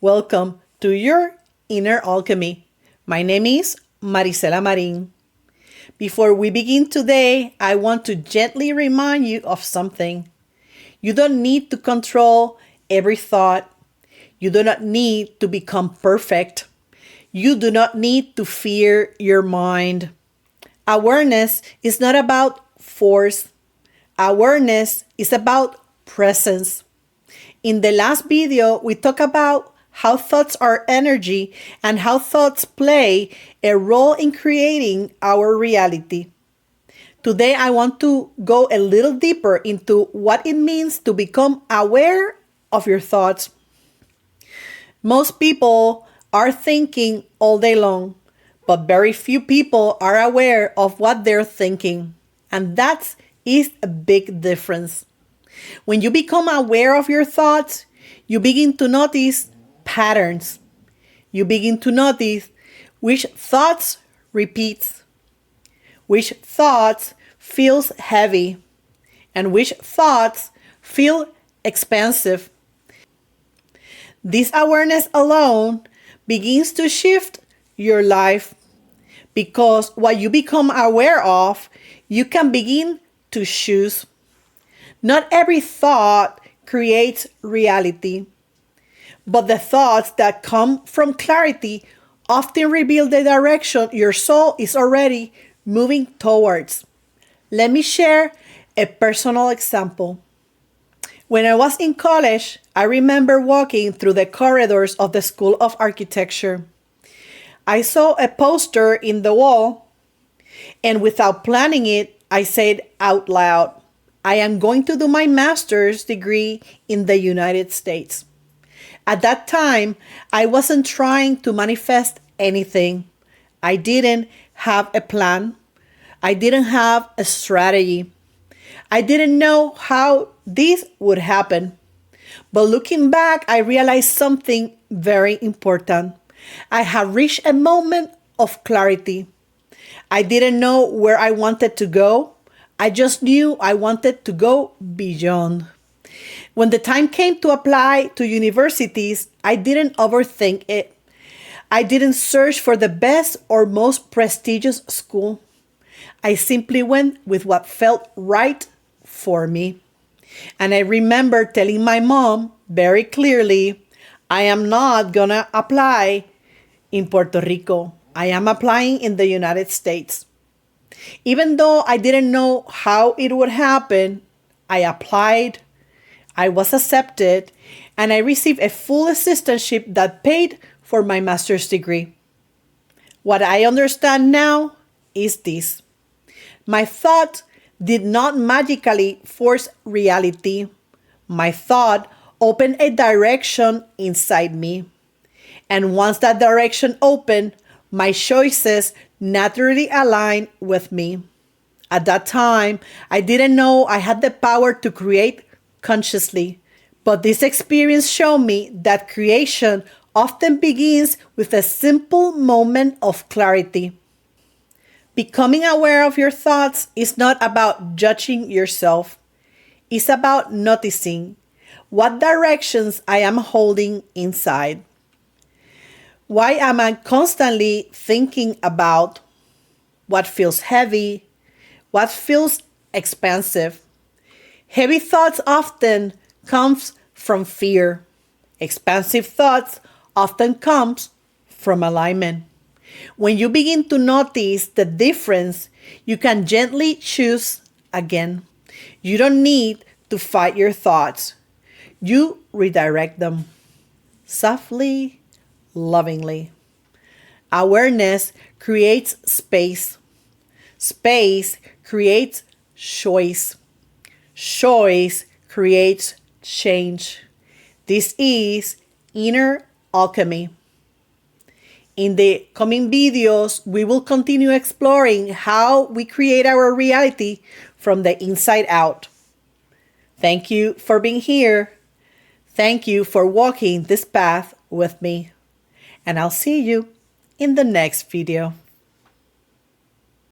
Welcome to your Inner Alchemy. My name is Marisela Marin. Before we begin today, I want to gently remind you of something. You don't need to control every thought. You do not need to become perfect. You do not need to fear your mind. Awareness is not about force. Awareness is about presence. In the last video, we talked about how thoughts are energy and how thoughts play a role in creating our reality. Today, I want to go a little deeper into what it means to become aware of your thoughts. Most people are thinking all day long, but very few people are aware of what they're thinking. And that is a big difference. When you become aware of your thoughts, you begin to notice patterns. You begin to notice which thoughts repeat, which thoughts feels heavy, and which thoughts feel expansive. This awareness alone begins to shift your life because what you become aware of, you can begin to choose. Not every thought creates reality, but the thoughts that come from clarity often reveal the direction your soul is already moving towards. Let me share a personal example. When I was in college, I remember walking through the corridors of the School of Architecture. I saw a poster in the wall, and without planning it, I said out loud, I am going to do my master's degree in the United States. At that time, I wasn't trying to manifest anything. I didn't have a plan. I didn't have a strategy. I didn't know how this would happen. But looking back, I realized something very important. I had reached a moment of clarity. I didn't know where I wanted to go. I just knew I wanted to go beyond. When the time came to apply to universities, I didn't overthink it. I didn't search for the best or most prestigious school. I simply went with what felt right for me. And I remember telling my mom very clearly, I am not gonna apply in Puerto Rico. I am applying in the United States. Even though I didn't know how it would happen, I applied, I was accepted, and I received a full assistantship that paid for my master's degree. What I understand now is this. My thought did not magically force reality. My thought opened a direction inside me. And once that direction opened, my choices naturally aligned with me. At that time, I didn't know I had the power to create consciously, but this experience showed me that creation often begins with a simple moment of clarity. Becoming aware of your thoughts is not about judging yourself. It's about noticing what directions I am holding inside. Why am I constantly thinking about what feels heavy, what feels expansive? Heavy thoughts often comes from fear. Expansive thoughts often comes from alignment. When you begin to notice the difference, you can gently choose again. You don't need to fight your thoughts. You redirect them softly, lovingly. Awareness creates space. Space creates choice. Choice creates change. This is inner alchemy. In the coming videos, we will continue exploring how we create our reality from the inside out. Thank you for being here. Thank you for walking this path with me. And I'll see you in the next video.